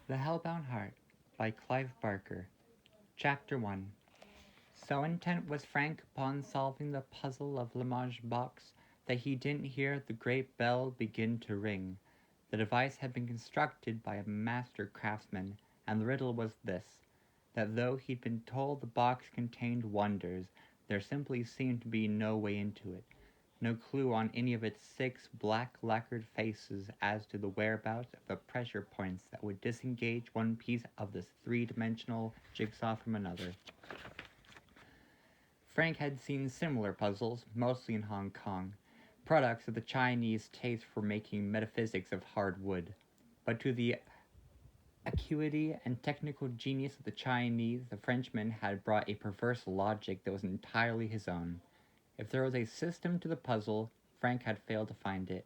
The Hellbound Heart by Clive Barker. Chapter 1. So intent was Frank upon solving the puzzle of Limoges box that he didn't hear the great bell begin to ring. The device had been constructed by a master craftsman, and the riddle was this: that though he'd been told the box contained wonders, there simply seemed to be no way into it, no clue on any of its 6 black lacquered faces as to the whereabouts of the pressure points that would disengage one piece of this 3-dimensional jigsaw from another. Frank had seen similar puzzles, mostly in Hong Kong, products of the Chinese taste for making metaphysics of hard wood. But to the acuity and technical genius of the Chinese, the Frenchman had brought a perverse logic that was entirely his own. If there was a system to the puzzle, Frank had failed to find it.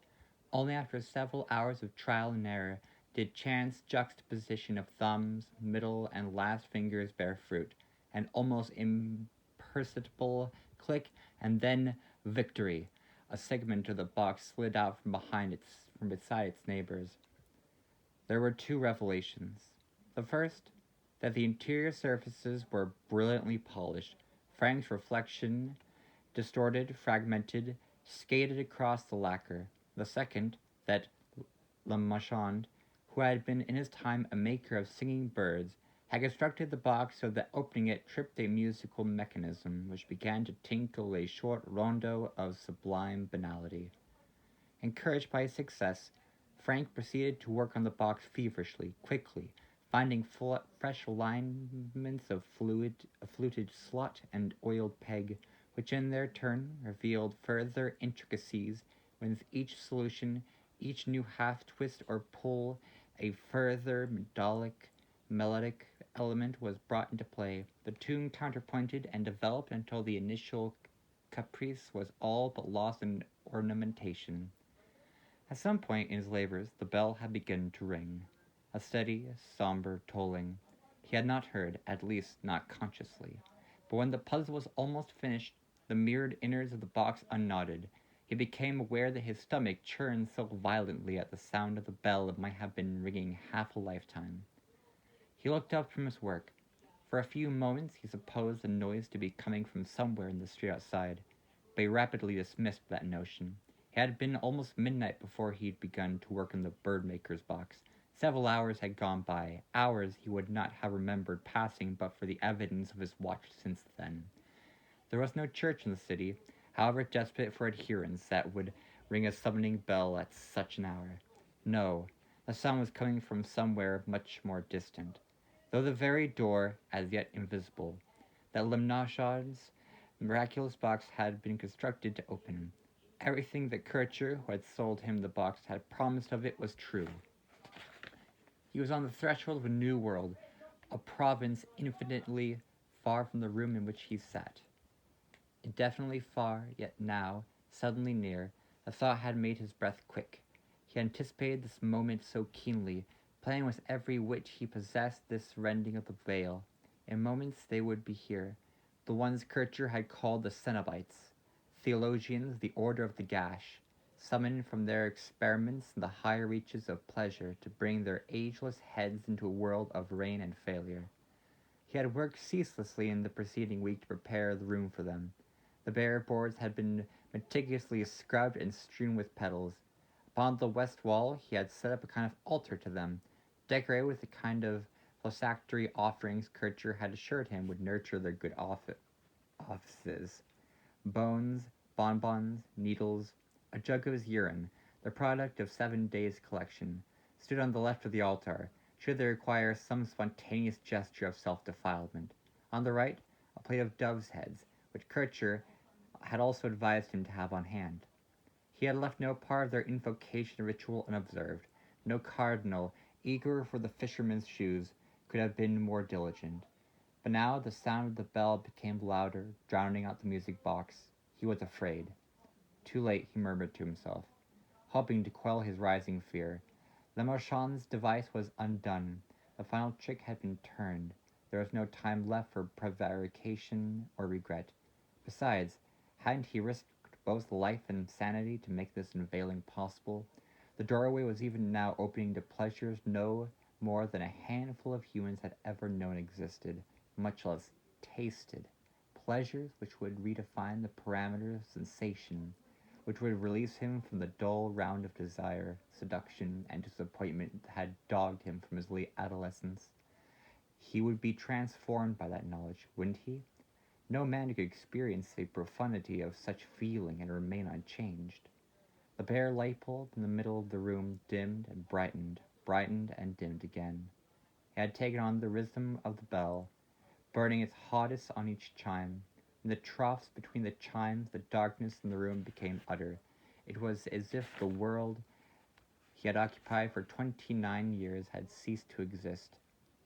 Only after several hours of trial and error did chance juxtaposition of thumbs, middle, and last fingers bear fruit. An almost imperceptible click, and then victory! A segment of the box slid out from beside its neighbors. There were 2 revelations. The first, that the interior surfaces were brilliantly polished. Frank's reflection, distorted, fragmented, skated across the lacquer. The second, that Le Marchand, who had been in his time a maker of singing birds, had constructed the box so that opening it tripped a musical mechanism which began to tinkle a short rondo of sublime banality. Encouraged by his success, Frank proceeded to work on the box feverishly, quickly, finding fresh alignments of fluted slot and oiled peg, which in their turn revealed further intricacies with each solution, each new half twist or pull, a further melodic element was brought into play, the tune counterpointed and developed until the initial caprice was all but lost in ornamentation. At some point in his labors the bell had begun to ring, a steady, sombre tolling. He had not heard, at least not consciously. But when the puzzle was almost finished, the mirrored innards of the box unknotted. He became aware that his stomach churned so violently at the sound of the bell it might have been ringing half a lifetime. He looked up from his work. For a few moments he supposed the noise to be coming from somewhere in the street outside, but he rapidly dismissed that notion. It had been almost midnight before he had begun to work on the bird-maker's box. Several hours had gone by, hours he would not have remembered passing but for the evidence of his watch since then. There was no church in the city, however desperate for adherents, that would ring a summoning bell at such an hour. No, the sound was coming from somewhere much more distant, though the very door, as yet invisible, that Limnashad's miraculous box had been constructed to open. Everything that Kircher, who had sold him the box, had promised of it was true. He was on the threshold of a new world, a province infinitely far from the room in which he sat. Indefinitely far, yet now, suddenly near, the thought had made his breath quick. He anticipated this moment so keenly, planning with every wit he possessed this rending of the veil. In moments they would be here, the ones Kircher had called the Cenobites, theologians, the order of the gash, summoned from their experiments in the higher reaches of pleasure to bring their ageless heads into a world of rain and failure. He had worked ceaselessly in the preceding week to prepare the room for them. The bare boards had been meticulously scrubbed and strewn with petals. Upon the west wall he had set up a kind of altar to them, decorated with the kind of phylactery offerings Kircher had assured him would nurture their good offices. Bones, bonbons, needles, a jug of his urine, the product of 7 days' collection, stood on the left of the altar, should they require some spontaneous gesture of self-defilement. On the right, a plate of doves' heads, which Kircher had also advised him to have on hand. He had left no part of their invocation ritual unobserved. No cardinal, eager for the fisherman's shoes, could have been more diligent. But now the sound of the bell became louder, drowning out the music box. He was afraid. Too late, he murmured to himself, hoping to quell his rising fear. Le Marchand's device was undone. The final trick had been turned. There was no time left for prevarication or regret. Besides, hadn't he risked both life and sanity to make this unveiling possible? The doorway was even now opening to pleasures no more than a handful of humans had ever known existed, much less tasted. Pleasures which would redefine the parameters of sensation, which would release him from the dull round of desire, seduction, and disappointment that had dogged him from his late adolescence. He would be transformed by that knowledge, wouldn't he? No man could experience the profundity of such feeling and remain unchanged. The bare light bulb in the middle of the room dimmed and brightened, brightened and dimmed again. It had taken on the rhythm of the bell, burning its hottest on each chime. In the troughs between the chimes, the darkness in the room became utter. It was as if the world he had occupied for 29 years had ceased to exist.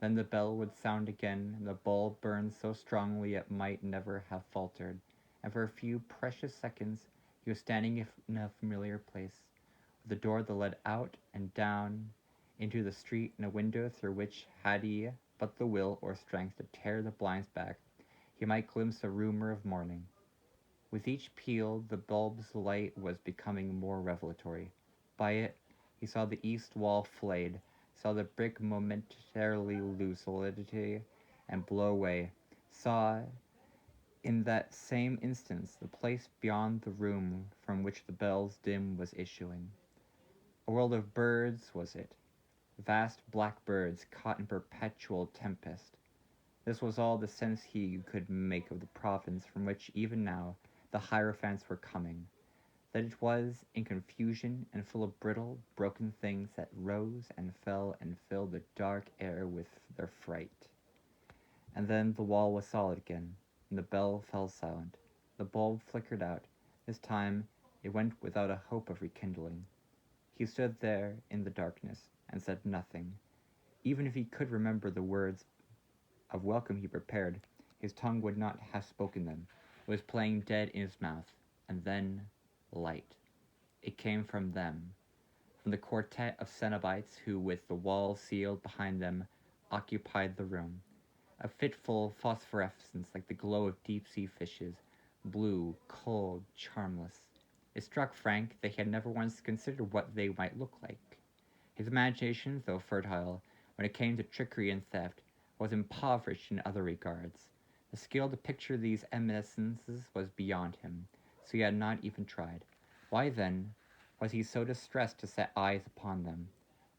Then the bell would sound again, and the bulb burned so strongly it might never have faltered, and for a few precious seconds he was standing in a familiar place, with a door that led out and down into the street and a window through which, had he but the will or strength to tear the blinds back, he might glimpse a rumour of morning. With each peal, the bulb's light was becoming more revelatory. By it, he saw the east wall flayed, saw the brick momentarily lose solidity and blow away, saw, in that same instant, the place beyond the room from which the bell's dim was issuing. A world of birds was it, vast black birds caught in perpetual tempest. This was all the sense he could make of the province from which even now the hierophants were coming, that it was in confusion and full of brittle, broken things that rose and fell and filled the dark air with their fright. And then the wall was solid again, and the bell fell silent. The bulb flickered out. This time it went without a hope of rekindling. He stood there in the darkness and said nothing. Even if he could remember the words of welcome he prepared, his tongue would not have spoken them. It was playing dead in his mouth. And then light. It came from them, from the quartet of Cenobites who, with the walls sealed behind them, occupied the room. A fitful phosphorescence like the glow of deep-sea fishes, blue, cold, charmless. It struck Frank that he had never once considered what they might look like. His imagination, though fertile, when it came to trickery and theft, was impoverished in other regards. The skill to picture these eminences was beyond him, so he had not even tried. Why, then, was he so distressed to set eyes upon them?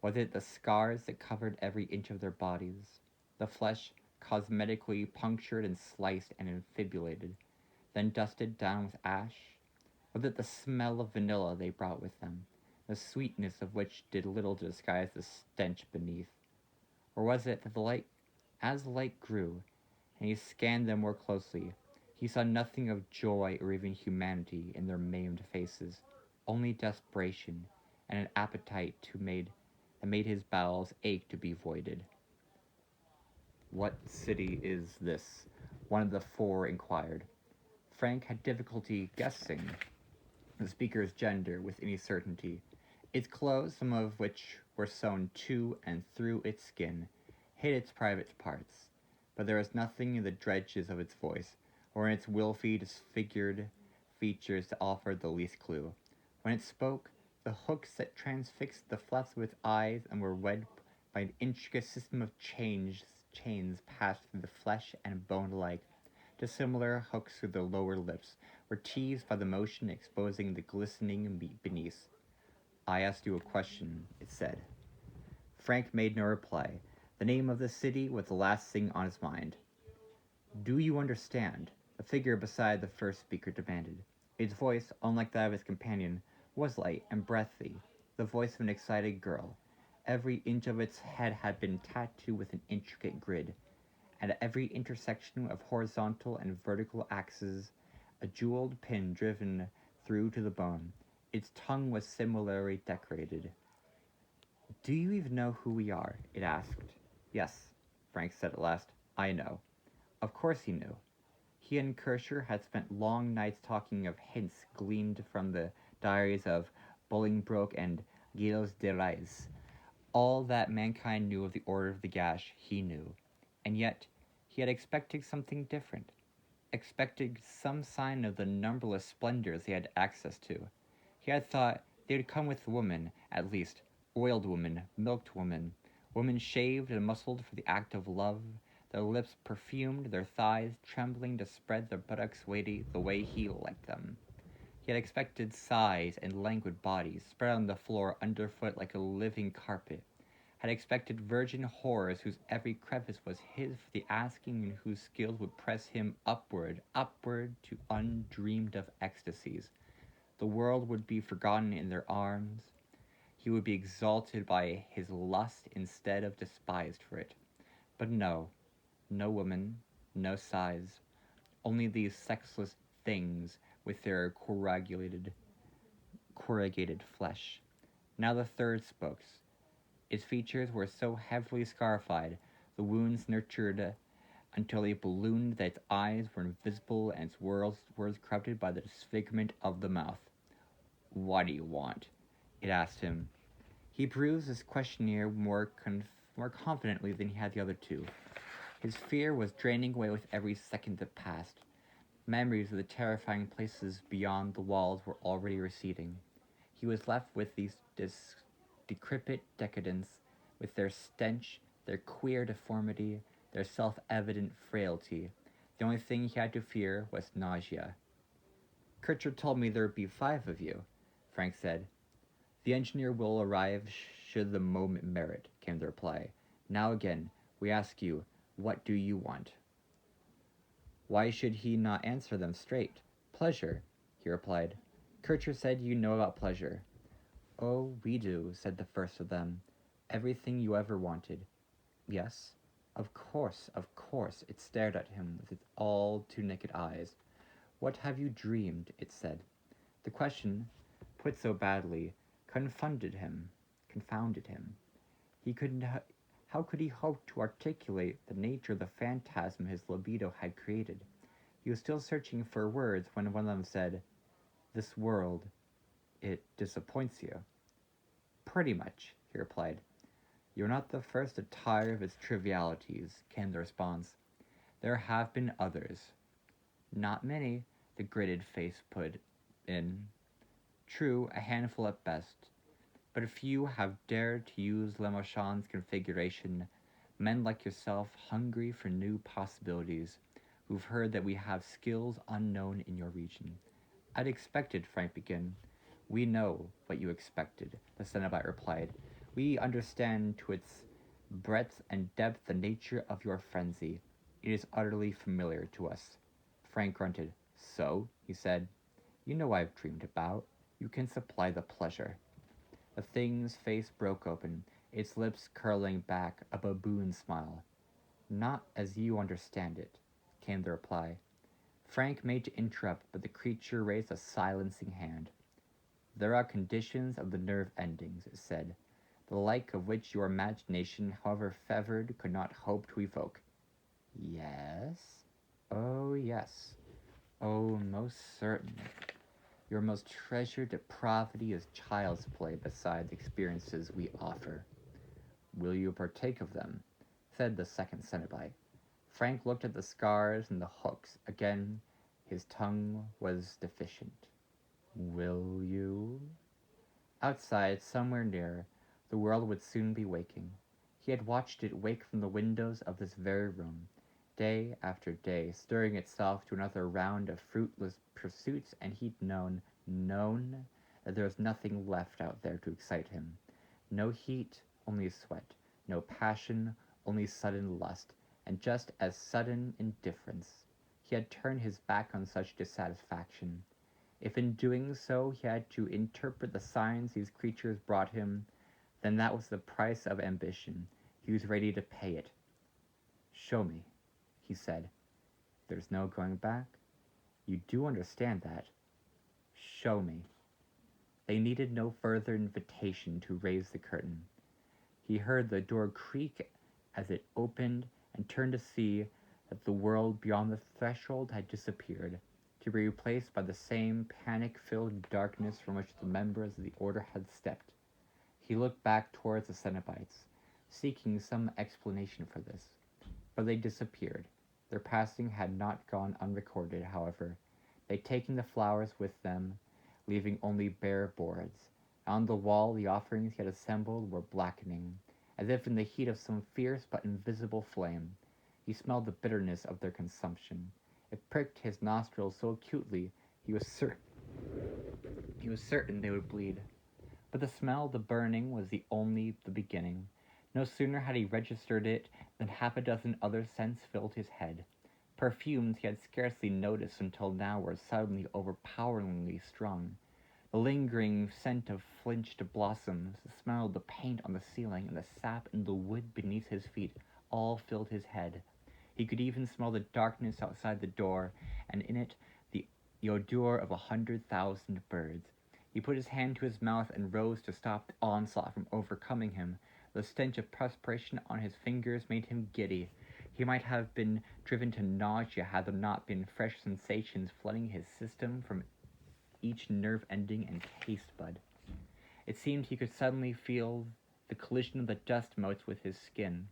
Was it the scars that covered every inch of their bodies, the flesh cosmetically punctured and sliced and infibulated, then dusted down with ash? Was it the smell of vanilla they brought with them, the sweetness of which did little to disguise the stench beneath? Or was it that as the light grew, and he scanned them more closely, he saw nothing of joy or even humanity in their maimed faces, only desperation and an appetite that made his bowels ache to be voided. "What city is this?" one of the four inquired. Frank had difficulty guessing the speaker's gender with any certainty. Its clothes, some of which were sewn to and through its skin, hid its private parts, but there was nothing in the dredges of its voice, or in its wilfully disfigured features to offer the least clue. When it spoke, the hooks that transfixed the flaps of its eyes and were wed by an intricate system of chains passed through the flesh and bone alike. Dissimilar hooks through the lower lips were teased by the motion exposing the glistening meat beneath. "I asked you a question," it said. Frank made no reply. The name of the city was the last thing on his mind. "Do you understand?" the figure beside the first speaker demanded. Its voice, unlike that of his companion, was light and breathy, the voice of an excited girl. Every inch of its head had been tattooed with an intricate grid, and at every intersection of horizontal and vertical axes, a jeweled pin driven through to the bone. Its tongue was similarly decorated. "Do you even know who we are?" it asked. "Yes," Frank said at last. "I know." Of course he knew. He and Kircher had spent long nights talking of hints gleaned from the diaries of Bolingbroke and Gilles de Rais. All that mankind knew of the Order of the Gash he knew, and yet he had expected something different, expected some sign of the numberless splendors they had access to. He had thought they would come with women, at least, oiled women, milked women, Women shaved and muscled for the act of love, their lips perfumed, their thighs trembling to spread their buttocks weighty the way he liked them. He had expected sighs and languid bodies spread on the floor underfoot like a living carpet, had expected virgin horrors whose every crevice was his for the asking and whose skills would press him upward, upward to undreamed of ecstasies. The world would be forgotten in their arms. He would be exalted by his lust instead of despised for it. But no, no woman, no sighs, only these sexless things with their corrugated flesh. Now the third spoke. Its features were so heavily scarified, the wounds nurtured until they ballooned that its eyes were invisible and its words corrupted by the disfigurement of the mouth. "What do you want?" it asked him. He perused his questionnaire more confidently than he had the other two. His fear was draining away with every second that passed. Memories of the terrifying places beyond the walls were already receding. He was left with this decrepit decadence, with their stench, their queer deformity, their self-evident frailty. The only thing he had to fear was nausea. "Kircher told me there would be 5 of you," Frank said. "The engineer will arrive should the moment merit," came the reply. "Now again, we ask you, what do you want?" Why should he not answer them straight? "Pleasure," he replied. "Kircher said you know about pleasure." "Oh, we do," said the first of them. "Everything you ever wanted." "Yes, of course, of course." It stared at him with its all too naked eyes. "What have you dreamed?" it said. The question, put so badly, confounded him. How could he hope to articulate the nature of the phantasm his libido had created? He was still searching for words when one of them said, "This world, it disappoints you." "Pretty much," he replied. "You're not the first to tire of its trivialities," came the response. "There have been others." "Not many," the gritted face put in. "True, a handful at best. But few have dared to use Lemachan's configuration, men like yourself hungry for new possibilities, who've heard that we have skills unknown in your region." "I'd expected," Frank began. "We know what you expected," the Cenobite replied. "We understand to its breadth and depth the nature of your frenzy. It is utterly familiar to us." Frank grunted. "So," he said, "you know what I've dreamed about. You can supply the pleasure." The thing's face broke open, its lips curling back, a baboon smile. "Not as you understand it," came the reply. Frank made to interrupt, but the creature raised a silencing hand. "There are conditions of the nerve endings," it said, "the like of which your imagination, however fevered, could not hope to evoke." "Yes? Oh, yes. Oh, most certainly. Your most treasured depravity is child's play beside the experiences we offer." "Will you partake of them?" said the second Cenobite. Frank looked at the scars and the hooks. Again, his tongue was deficient. "Will you?" Outside, somewhere near, the world would soon be waking. He had watched it wake from the windows of this very room, day after day, stirring itself to another round of fruitless pursuits, and he'd known that there was nothing left out there to excite him. No heat, only sweat. No passion, only sudden lust, and just as sudden indifference. He had turned his back on such dissatisfaction. If in doing so he had to interpret the signs these creatures brought him, then that was the price of ambition. He was ready to pay it. "Show me," he said. "There's no going back? You do understand that? Show me." They needed no further invitation to raise the curtain. He heard the door creak as it opened and turned to see that the world beyond the threshold had disappeared, to be replaced by the same panic-filled darkness from which the members of the order had stepped. He looked back towards the Cenobites, seeking some explanation for this, but they disappeared. Their passing had not gone unrecorded, however. They'd taken the flowers with them, leaving only bare boards. On the wall, the offerings he had assembled were blackening, as if in the heat of some fierce but invisible flame. He smelled the bitterness of their consumption. It pricked his nostrils so acutely he was certain they would bleed. But the smell of the burning was only the beginning. No sooner had he registered it than half a dozen other scents filled his head. Perfumes he had scarcely noticed until now were suddenly overpoweringly strong. The lingering scent of flinched blossoms, the smell of the paint on the ceiling, and the sap in the wood beneath his feet all filled his head. He could even smell the darkness outside the door, and in it the odor of 100,000 birds. He put his hand to his mouth and rose to stop the onslaught from overcoming him. The stench of perspiration on his fingers made him giddy. He might have been driven to nausea had there not been fresh sensations flooding his system from each nerve ending and taste bud. It seemed he could suddenly feel the collision of the dust motes with his skin.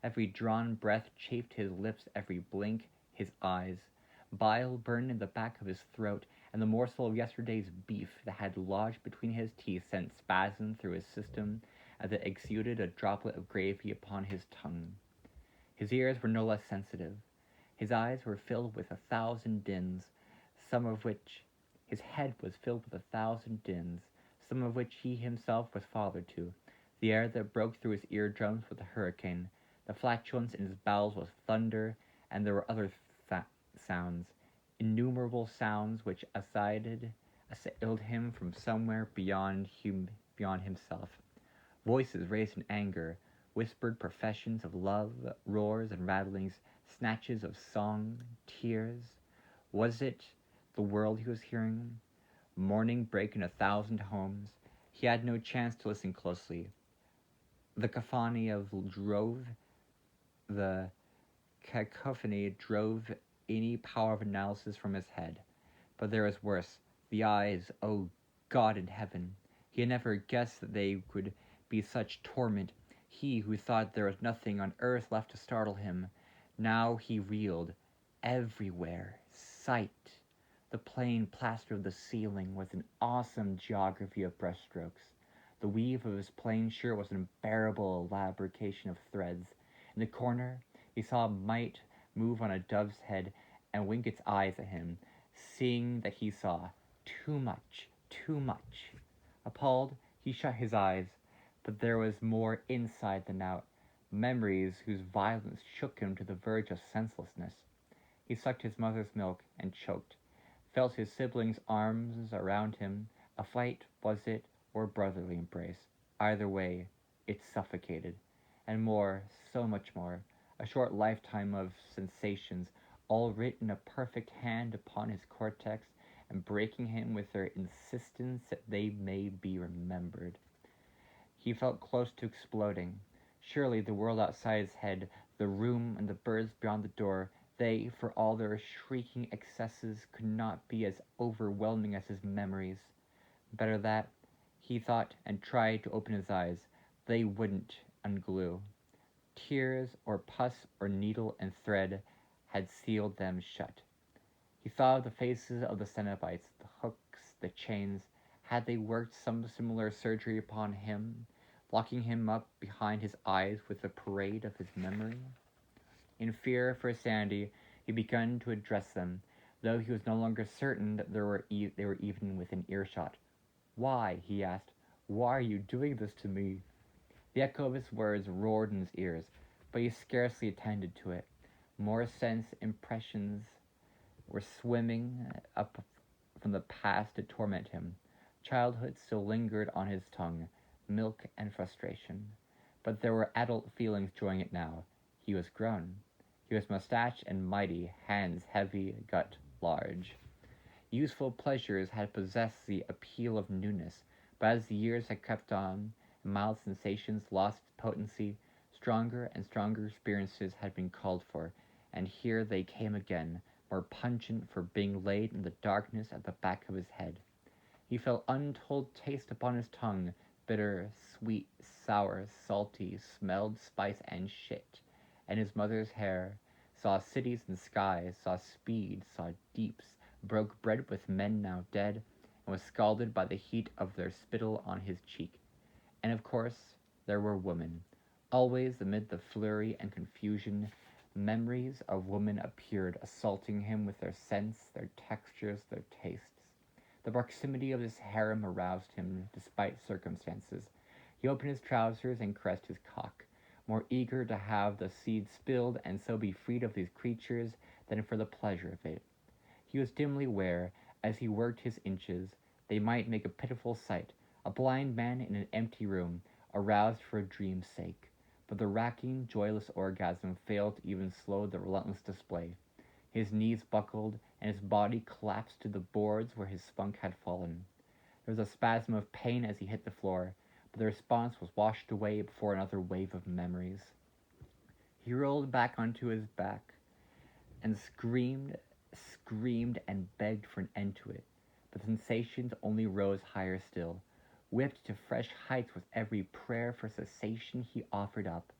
Every drawn breath chafed his lips, every blink his eyes. Bile burned in the back of his throat, and the morsel of yesterday's beef that had lodged between his teeth sent spasms through his system as it exuded a droplet of gravy upon his tongue. His ears were no less sensitive. His eyes were filled with 1,000 dins, some of which his head was filled with 1,000 dins, some of which he himself was father to. The air that broke through his eardrums was a hurricane. The flatulence in his bowels was thunder, and there were other sounds, innumerable sounds which assailed him from somewhere beyond himself. Voices raised in anger, whispered professions of love, roars and rattlings, snatches of song, tears. Was it the world he was hearing? Mourning break in 1,000 homes. He had no chance to listen closely. The cacophony drove any power of analysis from his head. But there was worse. The eyes, oh God in heaven! He had never guessed that they could be such torment. He who thought there was nothing on earth left to startle him. Now he reeled. Everywhere. Sight. The plain plaster of the ceiling was an awesome geography of brushstrokes. The weave of his plain shirt was an unbearable elaboration of threads. In the corner, he saw a mite move on a dove's head and wink its eyes at him, seeing that he saw too much, too much. Appalled, he shut his eyes, but there was more inside than out, memories whose violence shook him to the verge of senselessness. He sucked his mother's milk and choked, felt his siblings' arms around him. A fight, was it, or brotherly embrace? Either way, it suffocated. And more, so much more, a short lifetime of sensations, all written a perfect hand upon his cortex and breaking him with their insistence that they may be remembered. He felt close to exploding. Surely the world outside his head, the room and the birds beyond the door, they, for all their shrieking excesses, could not be as overwhelming as his memories. Better that, he thought, and tried to open his eyes. They wouldn't unglue. Tears, or pus, or needle and thread had sealed them shut. He thought of the faces of the Cenobites, the hooks, the chains. Had they worked some similar surgery upon him, locking him up behind his eyes with the parade of his memory? In fear for his sanity, he began to address them, though he was no longer certain that they were even within earshot. "Why?" he asked. "Why are you doing this to me?" The echo of his words roared in his ears, but he scarcely attended to it. More sense impressions were swimming up from the past to torment him. Childhood still lingered on his tongue, milk and frustration. But there were adult feelings joining it now. He was grown. He was mustached and mighty, hands heavy, gut large. Youthful pleasures had possessed the appeal of newness, but as the years had crept on, and mild sensations lost potency, stronger and stronger experiences had been called for, and here they came again, more pungent for being laid in the darkness at the back of his head. He felt untold taste upon his tongue, bitter, sweet, sour, salty, smelled spice and shit, and his mother's hair, saw cities and skies, saw speed, saw deeps, broke bread with men now dead, and was scalded by the heat of their spittle on his cheek. And of course, there were women. Always amid the flurry and confusion, memories of women appeared, assaulting him with their scents, their textures, their tastes. The proximity of this harem aroused him, despite circumstances. He opened his trousers and caressed his cock, more eager to have the seed spilled and so be freed of these creatures than for the pleasure of it. He was dimly aware, as he worked his inches, they might make a pitiful sight, a blind man in an empty room, aroused for a dream's sake. But the racking, joyless orgasm failed to even slow the relentless display. His knees buckled, and his body collapsed to the boards where his spunk had fallen. There was a spasm of pain as he hit the floor, but the response was washed away before another wave of memories. He rolled back onto his back and screamed, and begged for an end to it. But the sensations only rose higher still, whipped to fresh heights with every prayer for cessation he offered up.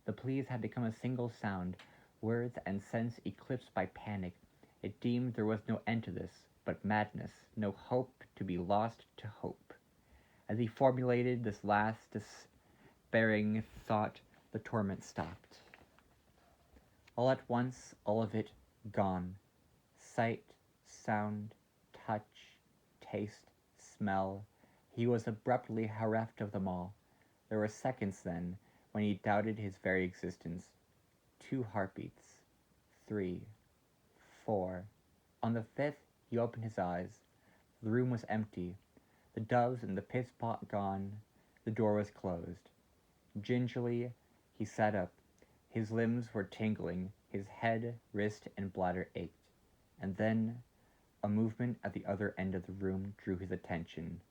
The pleas had become a single sound, words and sense eclipsed by panic. It deemed there was no end to this, but madness, no hope to be lost to hope. As he formulated this last despairing thought, the torment stopped. All at once, all of it gone. Sight, sound, touch, taste, smell. He was abruptly bereft of them all. There were seconds, then, when he doubted his very existence. 2 heartbeats. 3. 4. On the 5th, he opened his eyes. The room was empty. The doves and the piss pot gone. The door was closed. Gingerly, he sat up. His limbs were tingling. His head, wrist, and bladder ached. And then, a movement at the other end of the room drew his attention.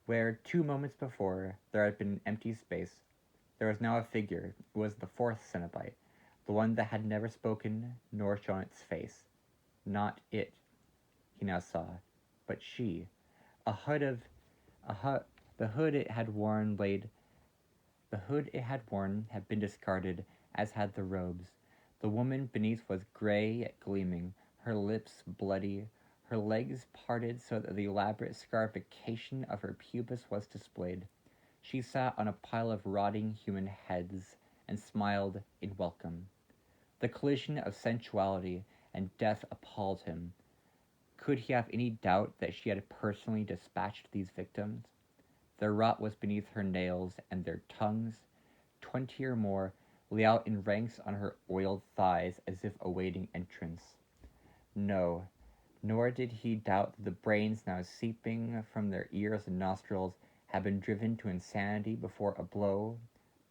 Where 2 moments before there had been an empty space, there was now a figure. It was the 4th Cenobite, the one that had never spoken nor shown its face. Not it, he now saw, but she. The hood it had worn had been discarded, as had the robes. The woman beneath was gray yet gleaming, her lips bloody, her legs parted so that the elaborate scarification of her pubis was displayed. She sat on a pile of rotting human heads and smiled in welcome. The collision of sensuality and death appalled him. Could he have any doubt that she had personally dispatched these victims? Their rot was beneath her nails, and their tongues, 20 or more, lay out in ranks on her oiled thighs as if awaiting entrance. No, nor did he doubt that the brains now seeping from their ears and nostrils had been driven to insanity before a blow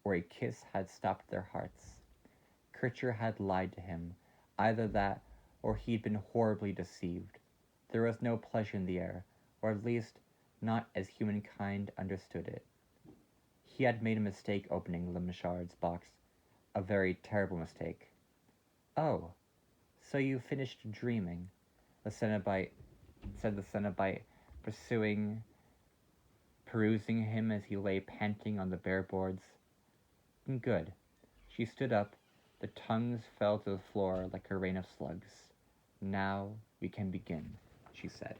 or a kiss had stopped their hearts. Kircher had lied to him. Either that, or he'd been horribly deceived. There was no pleasure in the air, or at least not as humankind understood it. He had made a mistake opening Lemishard's box, a very terrible mistake. "Oh, so you finished dreaming," said the Cenobite, perusing him as he lay panting on the bare boards. "Good." She stood up. The tongues fell to the floor like a rain of slugs. "Now we can begin," she said.